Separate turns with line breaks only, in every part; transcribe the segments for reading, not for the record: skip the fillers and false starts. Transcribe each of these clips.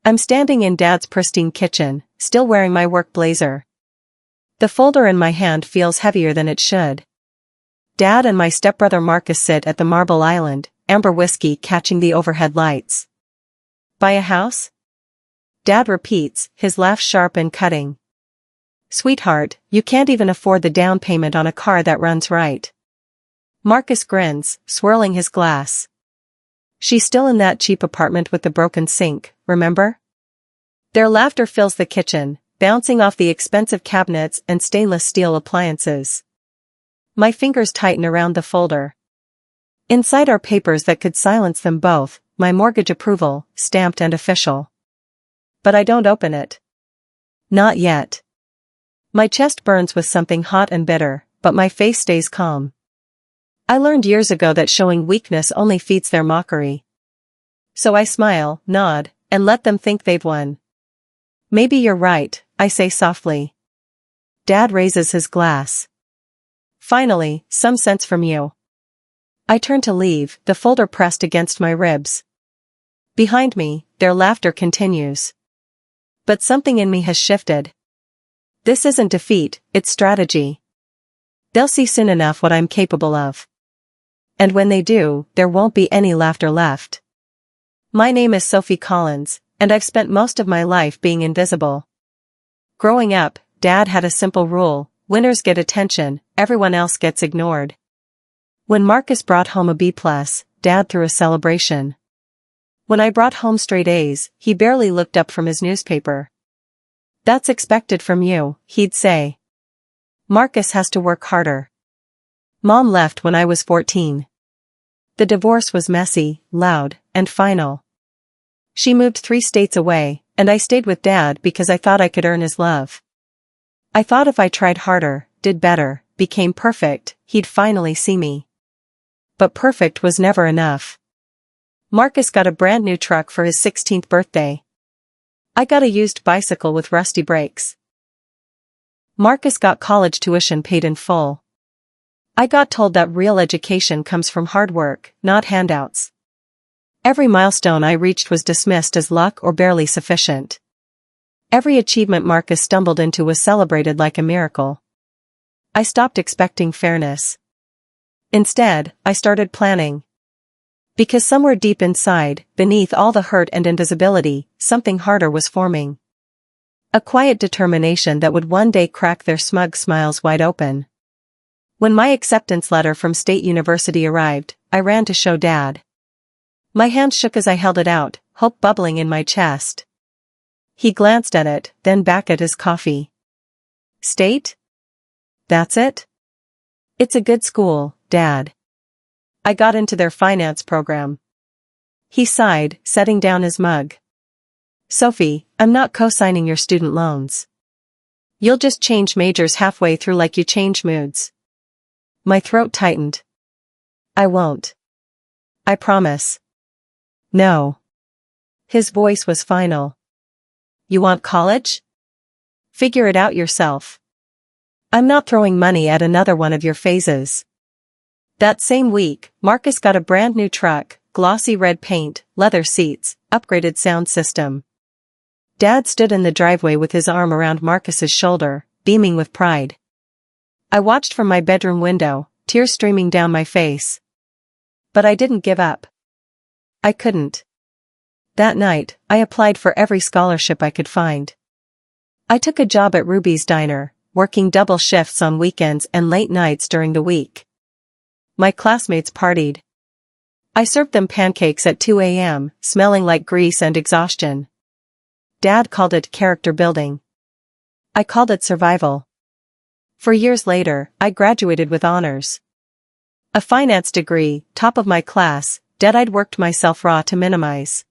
I'm standing in Dad's pristine kitchen, still wearing my work blazer. The folder in my hand feels heavier than it should. Dad and my stepbrother Marcus sit at the Marble Island, amber whiskey catching the overhead lights. Buy a house? Dad repeats, his laugh sharp and cutting. Sweetheart, you can't even afford the down payment on a car that runs right. Marcus grins, swirling his glass. She's still in that cheap apartment with the broken sink, remember? Their laughter fills the kitchen, bouncing off the expensive cabinets and stainless steel appliances. My fingers tighten around the folder. Inside are papers that could silence them both, my mortgage approval, stamped and official. But I don't open it. Not yet. My chest burns with something hot and bitter, but my face stays calm. I learned years ago that showing weakness only feeds their mockery. So I smile, nod, and let them think they've won. Maybe you're right, I say softly. Dad raises his glass. Finally, some sense from you. I turn to leave, the folder pressed against my ribs. Behind me, their laughter continues. But something in me has shifted. This isn't defeat, it's strategy. They'll see soon enough what I'm capable of. And when they do, there won't be any laughter left. My name is Sophie Collins, and I've spent most of my life being invisible. Growing up, Dad had a simple rule: winners get attention, everyone else gets ignored. When Marcus brought home a B+, Dad threw a celebration. When I brought home straight A's, he barely looked up from his newspaper. That's expected from you, he'd say. Marcus has to work harder. Mom left when I was 14. The divorce was messy, loud, and final. She moved 3 states away, and I stayed with Dad because I thought I could earn his love. I thought if I tried harder, did better, became perfect, he'd finally see me. But perfect was never enough. Marcus got a brand new truck for his 16th birthday. I got a used bicycle with rusty brakes. Marcus got college tuition paid in full. I got told that real education comes from hard work, not handouts. Every milestone I reached was dismissed as luck or barely sufficient. Every achievement Marcus stumbled into was celebrated like a miracle. I stopped expecting fairness. Instead, I started planning. Because somewhere deep inside, beneath all the hurt and invisibility, something harder was forming. A quiet determination that would one day crack their smug smiles wide open. When my acceptance letter from State University arrived, I ran to show Dad. My hand shook as I held it out, hope bubbling in my chest. He glanced at it, then back at his coffee. State? That's it? It's a good school, Dad. I got into their finance program. He sighed, setting down his mug. Sophie, I'm not co-signing your student loans. You'll just change majors halfway through like you change moods. My throat tightened. I won't. I promise. No. His voice was final. You want college? Figure it out yourself. I'm not throwing money at another one of your phases. That same week, Marcus got a brand new truck, glossy red paint, leather seats, upgraded sound system. Dad stood in the driveway with his arm around Marcus's shoulder, beaming with pride. I watched from my bedroom window, tears streaming down my face. But I didn't give up. I couldn't. That night, I applied for every scholarship I could find. I took a job at Ruby's Diner, working double shifts on weekends and late nights during the week. My classmates partied. I served them pancakes at 2 a.m., smelling like grease and exhaustion. Dad called it character building. I called it survival. For years later, I graduated with honors. A finance degree, top of my class, debt I'd worked myself raw to minimize.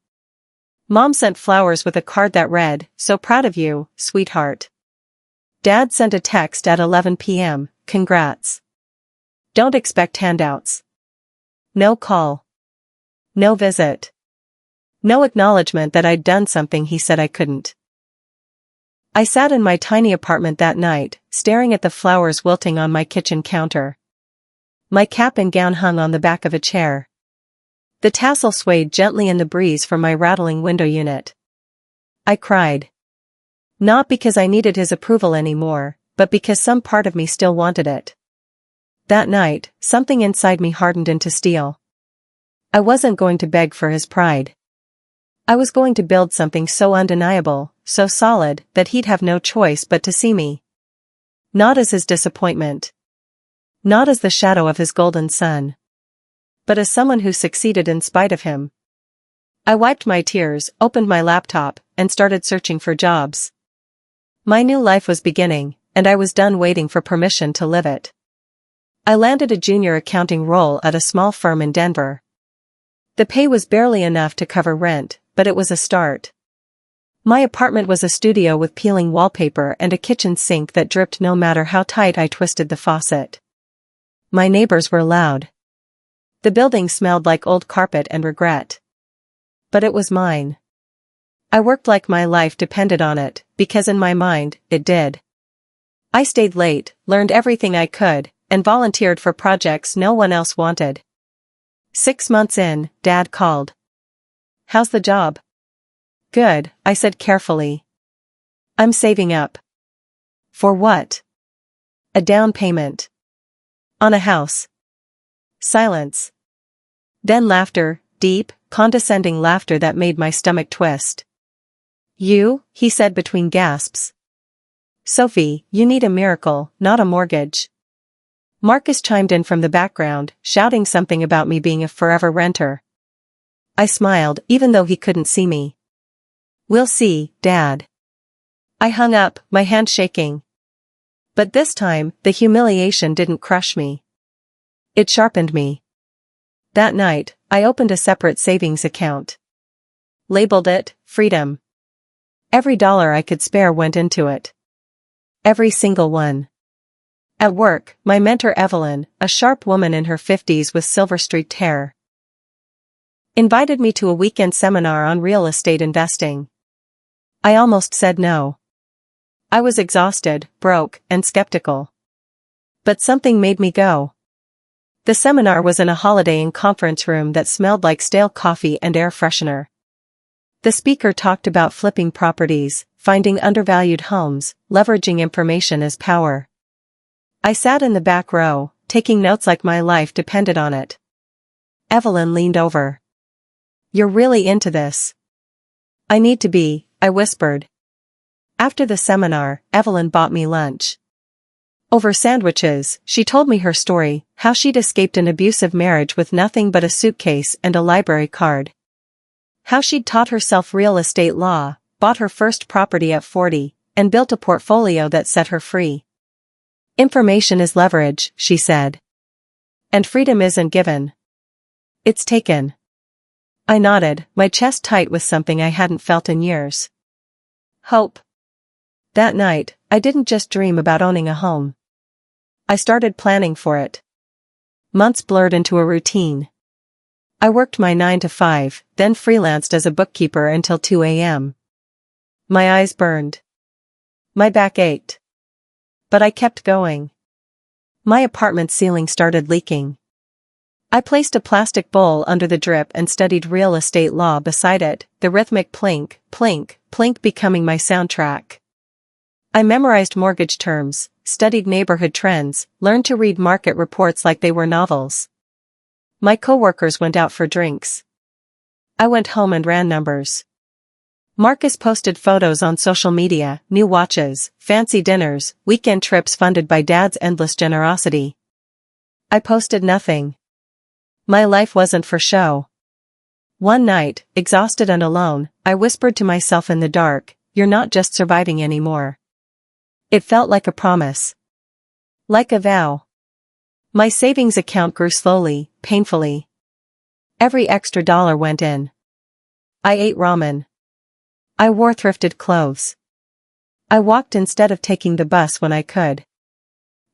Mom sent flowers with a card that read, "So proud of you, sweetheart." Dad sent a text at 11 p.m., "Congrats. Don't expect handouts." No call. No visit. No acknowledgement that I'd done something he said I couldn't. I sat in my tiny apartment that night, staring at the flowers wilting on my kitchen counter. My cap and gown hung on the back of a chair. The tassel swayed gently in the breeze from my rattling window unit. I cried. Not because I needed his approval anymore, but because some part of me still wanted it. That night, something inside me hardened into steel. I wasn't going to beg for his pride. I was going to build something so undeniable, so solid, that he'd have no choice but to see me. Not as his disappointment. Not as the shadow of his golden sun. But as someone who succeeded in spite of him. I wiped my tears, opened my laptop, and started searching for jobs. My new life was beginning, and I was done waiting for permission to live it. I landed a junior accounting role at a small firm in Denver. The pay was barely enough to cover rent, but it was a start. My apartment was a studio with peeling wallpaper and a kitchen sink that dripped no matter how tight I twisted the faucet. My neighbors were loud. The building smelled like old carpet and regret. But it was mine. I worked like my life depended on it, because in my mind, it did. I stayed late, learned everything I could, and volunteered for projects no one else wanted. 6 months in, Dad called. "How's the job?" "Good," I said carefully. "I'm saving up." "For what?" "A down payment. On a house." Silence. Then laughter, deep, condescending laughter that made my stomach twist. "You?" he said between gasps. "Sophie, you need a miracle, not a mortgage." Marcus chimed in from the background, shouting something about me being a forever renter. I smiled, even though he couldn't see me. "We'll see, Dad." I hung up, my hand shaking. But this time, the humiliation didn't crush me. It sharpened me. That night, I opened a separate savings account. Labeled it, Freedom. Every dollar I could spare went into it. Every single one. At work, my mentor Evelyn, a sharp woman in her 50s with silver-streaked hair, invited me to a weekend seminar on real estate investing. I almost said no. I was exhausted, broke, and skeptical. But something made me go. The seminar was in a Holiday Inn conference room that smelled like stale coffee and air freshener. The speaker talked about flipping properties, finding undervalued homes, leveraging information as power. I sat in the back row, taking notes like my life depended on it. Evelyn leaned over. "You're really into this." "I need to be," I whispered. After the seminar, Evelyn bought me lunch. Over sandwiches, she told me her story, how she'd escaped an abusive marriage with nothing but a suitcase and a library card. How she'd taught herself real estate law, bought her first property at 40, and built a portfolio that set her free. "Information is leverage," she said. "And freedom isn't given. It's taken." I nodded, my chest tight with something I hadn't felt in years. Hope. That night, I didn't just dream about owning a home. I started planning for it. Months blurred into a routine. I worked my 9 to 5, then freelanced as a bookkeeper until 2 a.m. My eyes burned. My back ached. But I kept going. My apartment ceiling started leaking. I placed a plastic bowl under the drip and studied real estate law beside it, the rhythmic plink, plink, plink becoming my soundtrack. I memorized mortgage terms, studied neighborhood trends, learned to read market reports like they were novels. My coworkers went out for drinks. I went home and ran numbers. Marcus posted photos on social media, new watches, fancy dinners, weekend trips funded by Dad's endless generosity. I posted nothing. My life wasn't for show. One night, exhausted and alone, I whispered to myself in the dark, "You're not just surviving anymore." It felt like a promise. Like a vow. My savings account grew slowly, painfully. Every extra dollar went in. I ate ramen. I wore thrifted clothes. I walked instead of taking the bus when I could.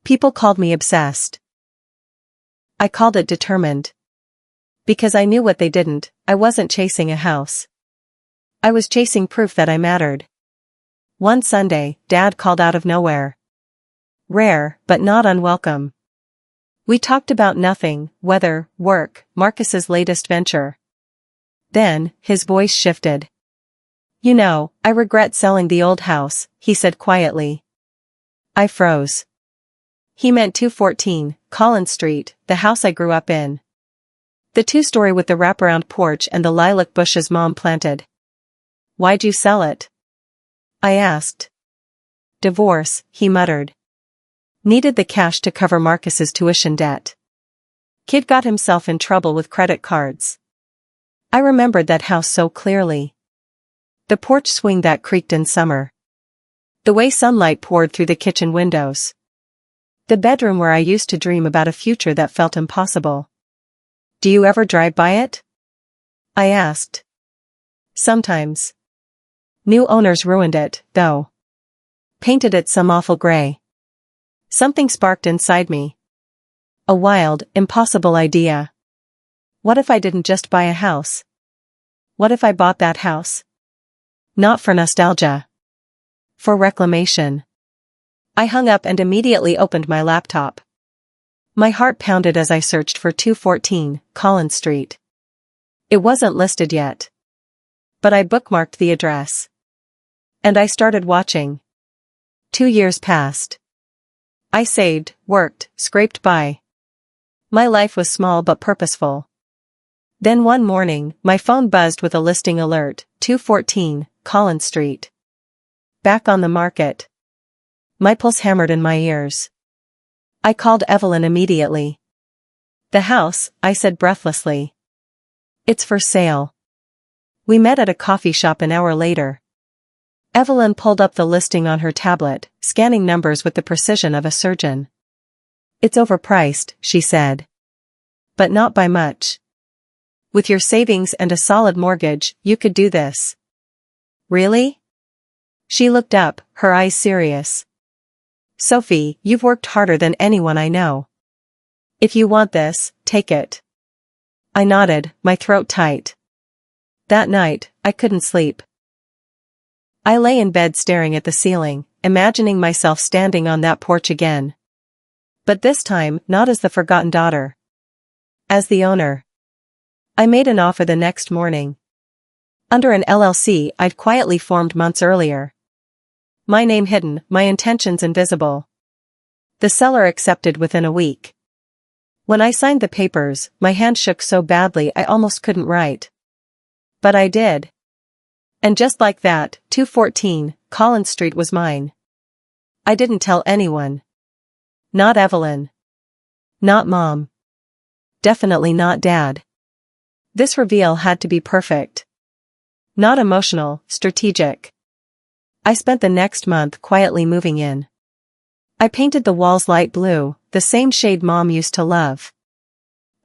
People called me obsessed. I called it determined. Because I knew what they didn't, I wasn't chasing a house. I was chasing proof that I mattered. One Sunday, Dad called out of nowhere. Rare, but not unwelcome. We talked about nothing, weather, work, Marcus's latest venture. Then, his voice shifted. You know, I regret selling the old house, he said quietly. I froze. He meant 214, Collins Street, the house I grew up in. The two-story with the wraparound porch and the lilac bushes Mom planted. Why'd you sell it? I asked. Divorce, he muttered. Needed the cash to cover Marcus's tuition debt. Kid got himself in trouble with credit cards. I remembered that house so clearly. The porch swing that creaked in summer. The way sunlight poured through the kitchen windows. The bedroom where I used to dream about a future that felt impossible. Do you ever drive by it? I asked. Sometimes. New owners ruined it, though. Painted it some awful gray. Something sparked inside me. A wild, impossible idea. What if I didn't just buy a house? What if I bought that house? Not for nostalgia. For reclamation. I hung up and immediately opened my laptop. My heart pounded as I searched for 214, Collins Street. It wasn't listed yet. But I bookmarked the address. And I started watching. 2 years passed. I saved, worked, scraped by. My life was small but purposeful. Then one morning, my phone buzzed with a listing alert, 214, Collins Street. Back on the market. My pulse hammered in my ears. I called Evelyn immediately. The house, I said breathlessly. It's for sale. We met at a coffee shop an hour later. Evelyn pulled up the listing on her tablet, scanning numbers with the precision of a surgeon. It's overpriced, she said. But not by much. With your savings and a solid mortgage, you could do this. Really? She looked up, her eyes serious. Sophie, you've worked harder than anyone I know. If you want this, take it. I nodded, my throat tight. That night, I couldn't sleep. I lay in bed staring at the ceiling, imagining myself standing on that porch again. But this time, not as the forgotten daughter. As the owner. I made an offer the next morning. Under an LLC I'd quietly formed months earlier. My name hidden, my intentions invisible. The seller accepted within a week. When I signed the papers, my hand shook so badly I almost couldn't write. But I did. And just like that, 214, Collins Street was mine. I didn't tell anyone. Not Evelyn. Not Mom. Definitely not Dad. This reveal had to be perfect. Not emotional, strategic. I spent the next month quietly moving in. I painted the walls light blue, the same shade Mom used to love.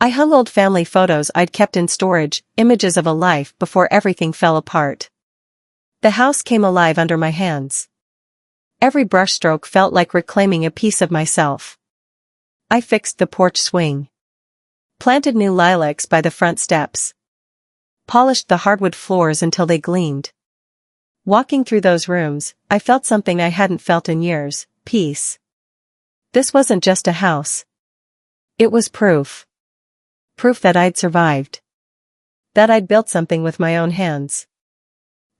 I hung old family photos I'd kept in storage, images of a life before everything fell apart. The house came alive under my hands. Every brushstroke felt like reclaiming a piece of myself. I fixed the porch swing. Planted new lilacs by the front steps. Polished the hardwood floors until they gleamed. Walking through those rooms, I felt something I hadn't felt in years, peace. This wasn't just a house. It was proof. Proof that I'd survived. That I'd built something with my own hands.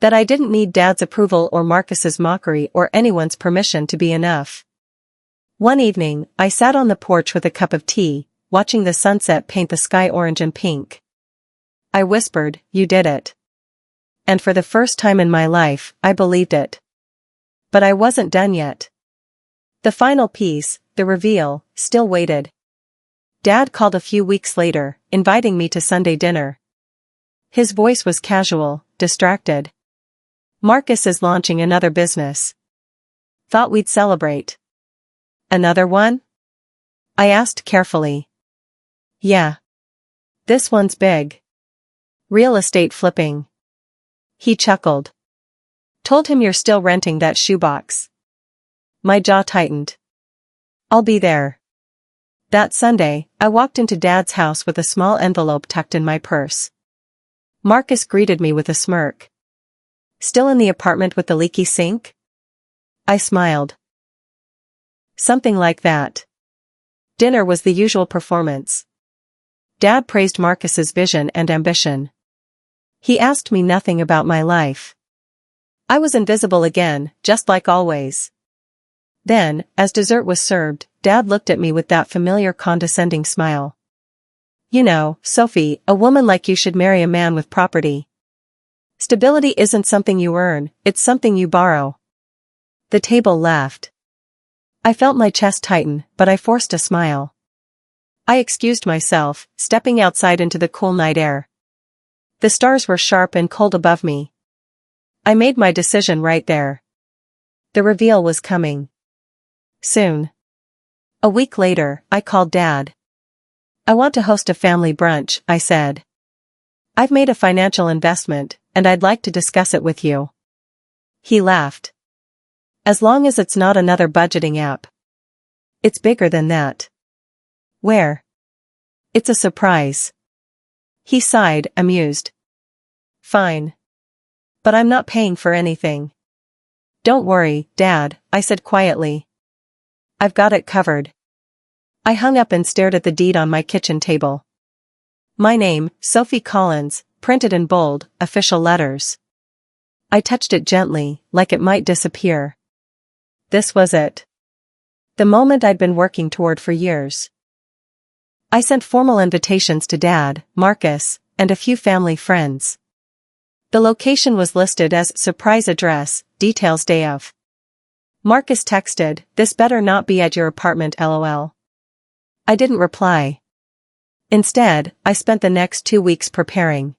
That I didn't need Dad's approval or Marcus's mockery or anyone's permission to be enough. One evening, I sat on the porch with a cup of tea, watching the sunset paint the sky orange and pink. I whispered, "You did it." And for the first time in my life, I believed it. But I wasn't done yet. The final piece, the reveal, still waited. Dad called a few weeks later, inviting me to Sunday dinner. His voice was casual, distracted. Marcus is launching another business. Thought we'd celebrate. Another one? I asked carefully. Yeah. This one's big. Real estate flipping. He chuckled. Told him you're still renting that shoebox. My jaw tightened. I'll be there. That Sunday, I walked into Dad's house with a small envelope tucked in my purse. Marcus greeted me with a smirk. Still in the apartment with the leaky sink? I smiled. Something like that. Dinner was the usual performance. Dad praised Marcus's vision and ambition. He asked me nothing about my life. I was invisible again, just like always. Then, as dessert was served, Dad looked at me with that familiar condescending smile. You know, Sophie, a woman like you should marry a man with property. Stability isn't something you earn, it's something you borrow. The table laughed. I felt my chest tighten, but I forced a smile. I excused myself, stepping outside into the cool night air. The stars were sharp and cold above me. I made my decision right there. The reveal was coming. Soon. A week later, I called Dad. I want to host a family brunch, I said. I've made a financial investment, and I'd like to discuss it with you. He laughed. As long as it's not another budgeting app. It's bigger than that. Where? It's a surprise. He sighed, amused. Fine. But I'm not paying for anything. Don't worry, Dad, I said quietly. I've got it covered. I hung up and stared at the deed on my kitchen table. My name, Sophie Collins, printed in bold, official letters. I touched it gently, like it might disappear. This was it. The moment I'd been working toward for years. I sent formal invitations to Dad, Marcus, and a few family friends. The location was listed as surprise address, details day of. Marcus texted, "This better not be at your apartment, LOL." I didn't reply. Instead, I spent the next 2 weeks preparing.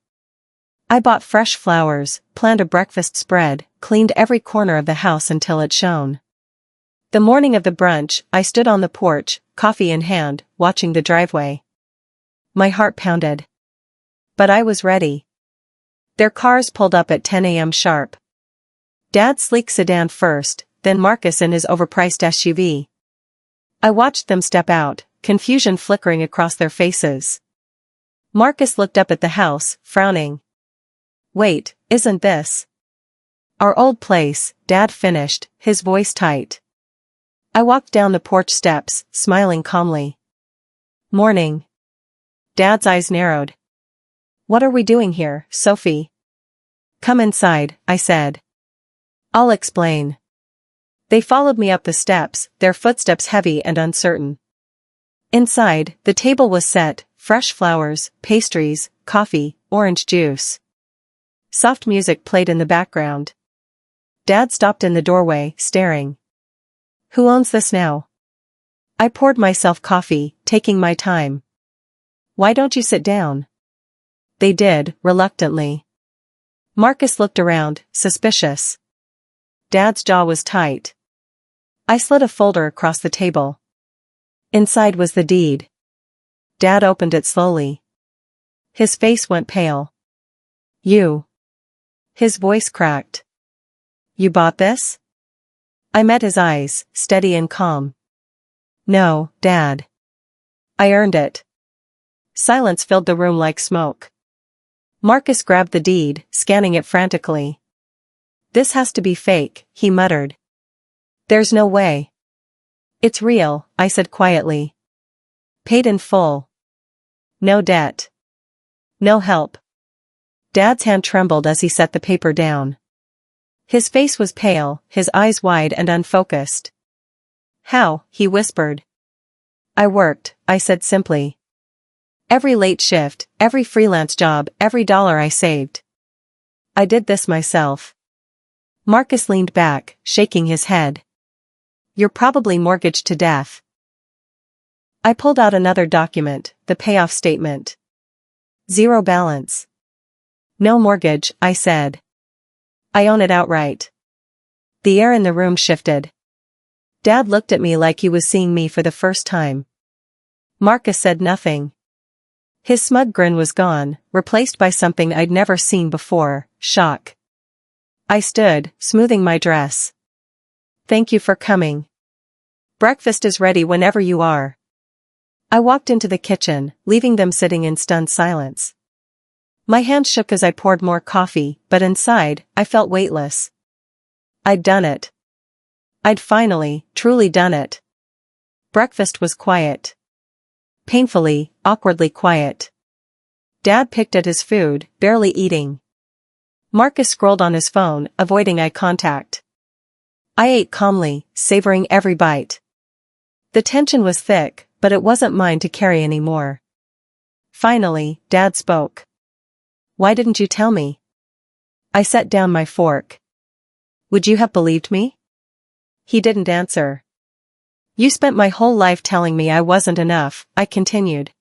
I bought fresh flowers, planned a breakfast spread, cleaned every corner of the house until it shone. The morning of the brunch, I stood on the porch, coffee in hand, watching the driveway. My heart pounded. But I was ready. Their cars pulled up at 10 a.m. sharp. Dad's sleek sedan first, then Marcus in his overpriced SUV. I watched them step out, confusion flickering across their faces. Marcus looked up at the house, frowning. Wait, isn't this our old place? Dad finished, his voice tight. I walked down the porch steps, smiling calmly. Morning. Dad's eyes narrowed. What are we doing here, Sophie? Come inside, I said. I'll explain. They followed me up the steps, their footsteps heavy and uncertain. Inside, the table was set, fresh flowers, pastries, coffee, orange juice. Soft music played in the background. Dad stopped in the doorway, staring. Who owns this now? I poured myself coffee, taking my time. Why don't you sit down? They did, reluctantly. Marcus looked around, suspicious. Dad's jaw was tight. I slid a folder across the table. Inside was the deed. Dad opened it slowly. His face went pale. You. His voice cracked. You bought this? I met his eyes, steady and calm. No, Dad. I earned it. Silence filled the room like smoke. Marcus grabbed the deed, scanning it frantically. This has to be fake, he muttered. There's no way. It's real, I said quietly. Paid in full. No debt. No help. Dad's hand trembled as he set the paper down. His face was pale, his eyes wide and unfocused. How? He whispered. I worked, I said simply. Every late shift, every freelance job, every dollar I saved. I did this myself. Marcus leaned back, shaking his head. You're probably mortgaged to death. I pulled out another document, the payoff statement. Zero balance. No mortgage, I said. I own it outright. The air in the room shifted. Dad looked at me like he was seeing me for the first time. Marcus said nothing. His smug grin was gone, replaced by something I'd never seen before, shock. I stood, smoothing my dress. Thank you for coming. Breakfast is ready whenever you are. I walked into the kitchen, leaving them sitting in stunned silence. My hand shook as I poured more coffee, but inside, I felt weightless. I'd done it. I'd finally, truly done it. Breakfast was quiet. Painfully, awkwardly quiet. Dad picked at his food, barely eating. Marcus scrolled on his phone, avoiding eye contact. I ate calmly, savoring every bite. The tension was thick, but it wasn't mine to carry anymore. Finally, Dad spoke. Why didn't you tell me? I set down my fork. Would you have believed me? He didn't answer. You spent my whole life telling me I wasn't enough, I continued.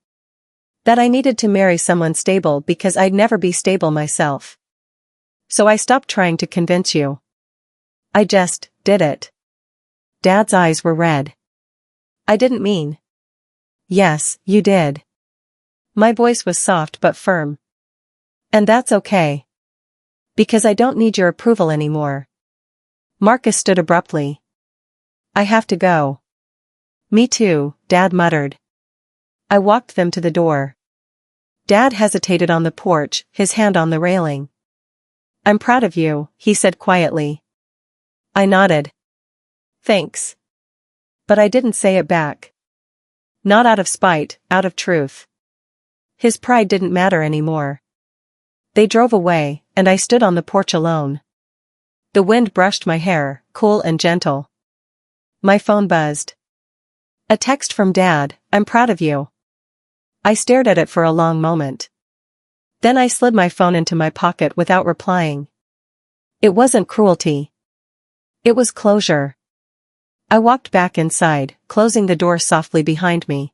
That I needed to marry someone stable because I'd never be stable myself. So I stopped trying to convince you. I just did it. Dad's eyes were red. I didn't mean. Yes, you did. My voice was soft but firm. And that's okay. Because I don't need your approval anymore. Marcus stood abruptly. I have to go. Me too, Dad muttered. I walked them to the door. Dad hesitated on the porch, his hand on the railing. I'm proud of you, he said quietly. I nodded. Thanks. But I didn't say it back. Not out of spite, out of truth. His pride didn't matter anymore. They drove away, and I stood on the porch alone. The wind brushed my hair, cool and gentle. My phone buzzed. A text from Dad, I'm proud of you. I stared at it for a long moment. Then I slid my phone into my pocket without replying. It wasn't cruelty. It was closure. I walked back inside, closing the door softly behind me.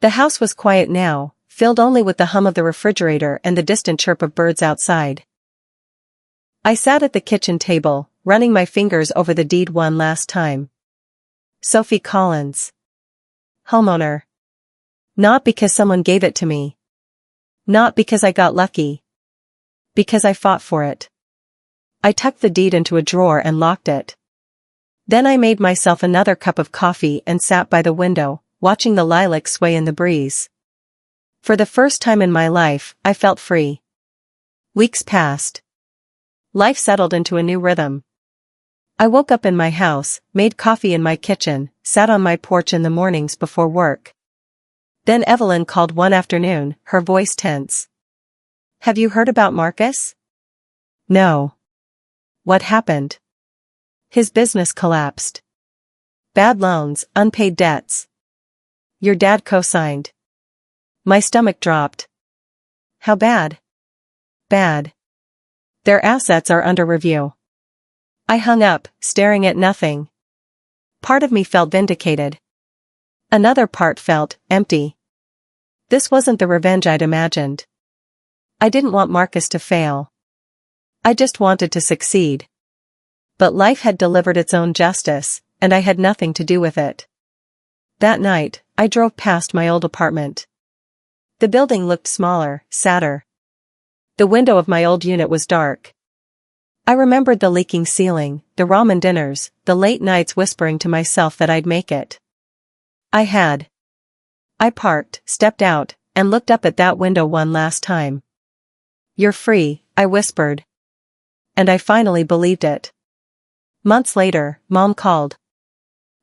The house was quiet now, filled only with the hum of the refrigerator and the distant chirp of birds outside. I sat at the kitchen table, running my fingers over the deed one last time. Sophie Collins. Homeowner. Not because someone gave it to me. Not because I got lucky. Because I fought for it. I tucked the deed into a drawer and locked it. Then I made myself another cup of coffee and sat by the window, watching the lilacs sway in the breeze. For the first time in my life, I felt free. Weeks passed. Life settled into a new rhythm. I woke up in my house, made coffee in my kitchen, sat on my porch in the mornings before work. Then Evelyn called one afternoon, her voice tense. Have you heard about Marcus? No. What happened? His business collapsed. Bad loans, unpaid debts. Your dad co-signed. My stomach dropped. How bad? Bad. Their assets are under review. I hung up, staring at nothing. Part of me felt vindicated. Another part felt empty. This wasn't the revenge I'd imagined. I didn't want Marcus to fail. I just wanted to succeed. But life had delivered its own justice, and I had nothing to do with it. That night, I drove past my old apartment. The building looked smaller, sadder. The window of my old unit was dark. I remembered the leaking ceiling, the ramen dinners, the late nights whispering to myself that I'd make it. I had. I parked, stepped out, and looked up at that window one last time. You're free, I whispered. And I finally believed it. Months later, Mom called.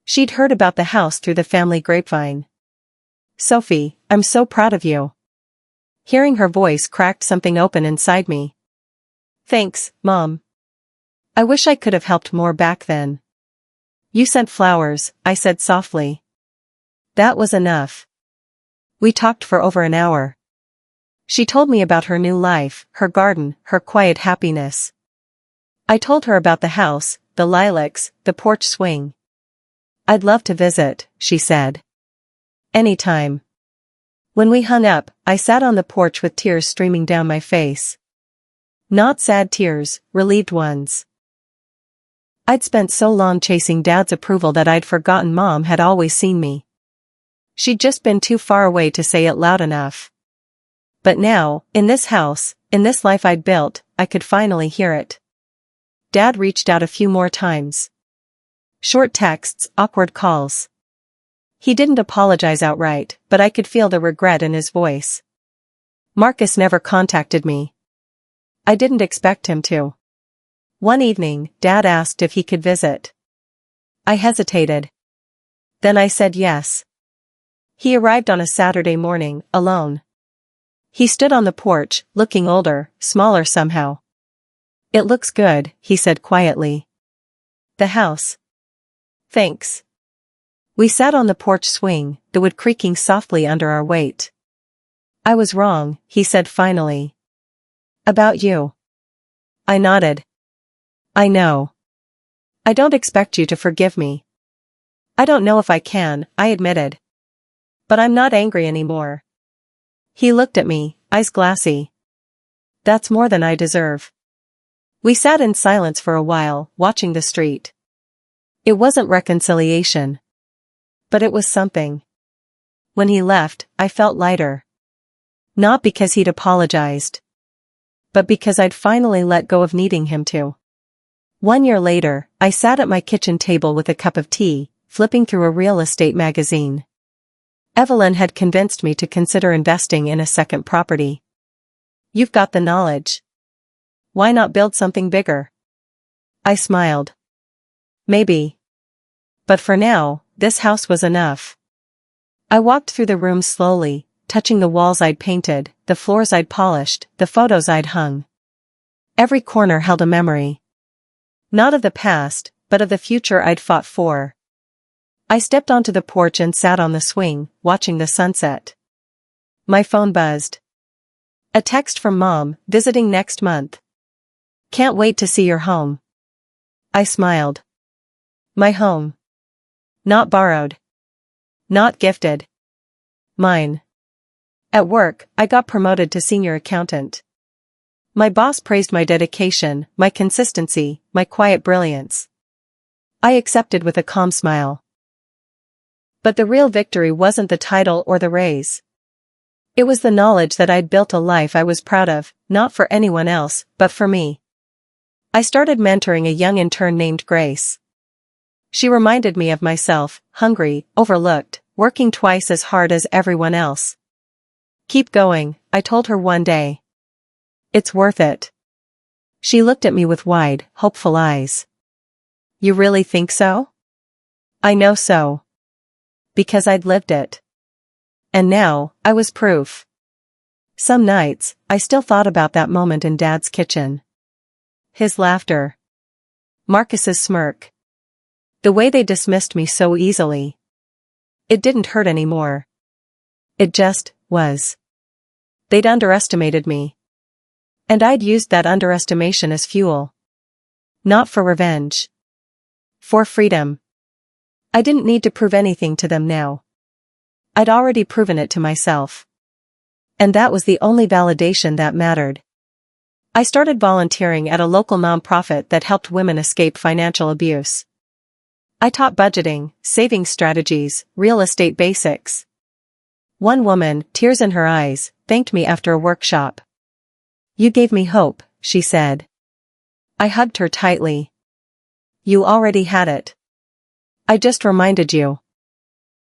She'd heard about the house through the family grapevine. Sophie, I'm so proud of you. Hearing her voice cracked something open inside me. Thanks, Mom. I wish I could have helped more back then. You sent flowers, I said softly. That was enough. We talked for over an hour. She told me about her new life, her garden, her quiet happiness. I told her about the house, the lilacs, the porch swing. I'd love to visit, she said. Anytime. When we hung up, I sat on the porch with tears streaming down my face. Not sad tears, relieved ones. I'd spent so long chasing Dad's approval that I'd forgotten Mom had always seen me. She'd just been too far away to say it loud enough. But now, in this house, in this life I'd built, I could finally hear it. Dad reached out a few more times. Short texts, awkward calls. He didn't apologize outright, but I could feel the regret in his voice. Marcus never contacted me. I didn't expect him to. One evening, Dad asked if he could visit. I hesitated. Then I said yes. He arrived on a Saturday morning, alone. He stood on the porch, looking older, smaller somehow. It looks good, he said quietly. The house. Thanks. We sat on the porch swing, the wood creaking softly under our weight. I was wrong, he said finally. About you. I nodded. I know. I don't expect you to forgive me. I don't know if I can, I admitted. But I'm not angry anymore. He looked at me, eyes glassy. That's more than I deserve. We sat in silence for a while, watching the street. It wasn't reconciliation. But it was something. When he left, I felt lighter. Not because he'd apologized. But because I'd finally let go of needing him to. 1 year later, I sat at my kitchen table with a cup of tea, flipping through a real estate magazine. Evelyn had convinced me to consider investing in a second property. You've got the knowledge. Why not build something bigger? I smiled. Maybe. But for now, this house was enough. I walked through the room slowly, touching the walls I'd painted, the floors I'd polished, the photos I'd hung. Every corner held a memory. Not of the past, but of the future I'd fought for. I stepped onto the porch and sat on the swing, watching the sunset. My phone buzzed. A text from Mom, visiting next month. Can't wait to see your home. I smiled. My home. Not borrowed. Not gifted. Mine. At work, I got promoted to senior accountant. My boss praised my dedication, my consistency, my quiet brilliance. I accepted with a calm smile. But the real victory wasn't the title or the raise. It was the knowledge that I'd built a life I was proud of, not for anyone else, but for me. I started mentoring a young intern named Grace. She reminded me of myself, hungry, overlooked, working twice as hard as everyone else. Keep going, I told her one day. It's worth it. She looked at me with wide, hopeful eyes. You really think so? I know so. Because I'd lived it. And now, I was proof. Some nights, I still thought about that moment in Dad's kitchen. His laughter. Marcus's smirk. The way they dismissed me so easily. It didn't hurt anymore. It just was. They'd underestimated me. And I'd used that underestimation as fuel. Not for revenge. For freedom. I didn't need to prove anything to them now. I'd already proven it to myself. And that was the only validation that mattered. I started volunteering at a local nonprofit that helped women escape financial abuse. I taught budgeting, saving strategies, real estate basics. One woman, tears in her eyes, thanked me after a workshop. You gave me hope, she said. I hugged her tightly. You already had it. I just reminded you.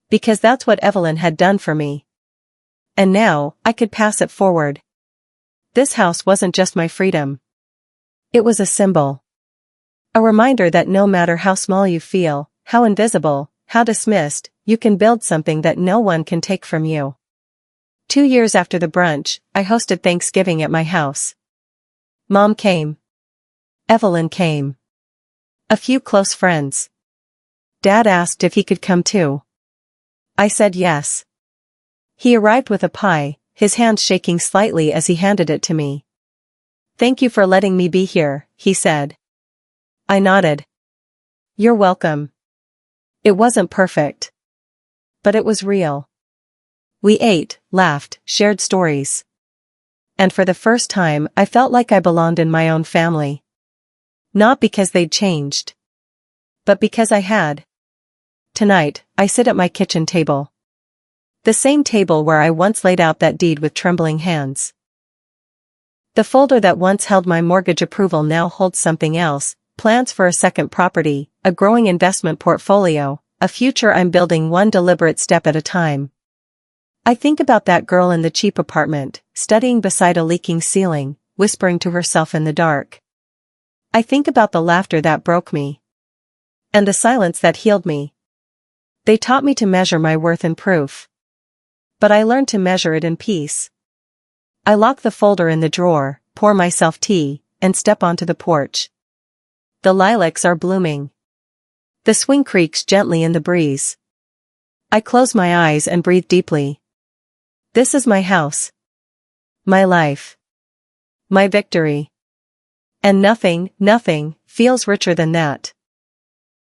Because that's what Evelyn had done for me. And now, I could pass it forward. This house wasn't just my freedom. It was a symbol. A reminder that no matter how small you feel, how invisible, how dismissed, you can build something that no one can take from you. 2 years after the brunch, I hosted Thanksgiving at my house. Mom came. Evelyn came. A few close friends. Dad asked if he could come too. I said yes. He arrived with a pie, his hand shaking slightly as he handed it to me. Thank you for letting me be here, he said. I nodded. You're welcome. It wasn't perfect. But it was real. We ate, laughed, shared stories. And for the first time, I felt like I belonged in my own family. Not because they'd changed. But because I had. Tonight, I sit at my kitchen table. The same table where I once laid out that deed with trembling hands. The folder that once held my mortgage approval now holds something else, plans for a second property, a growing investment portfolio, a future I'm building one deliberate step at a time. I think about that girl in the cheap apartment, studying beside a leaking ceiling, whispering to herself in the dark. I think about the laughter that broke me. And the silence that healed me. They taught me to measure my worth in proof. But I learned to measure it in peace. I lock the folder in the drawer, pour myself tea, and step onto the porch. The lilacs are blooming. The swing creaks gently in the breeze. I close my eyes and breathe deeply. This is my house. My life. My victory. And nothing feels richer than that.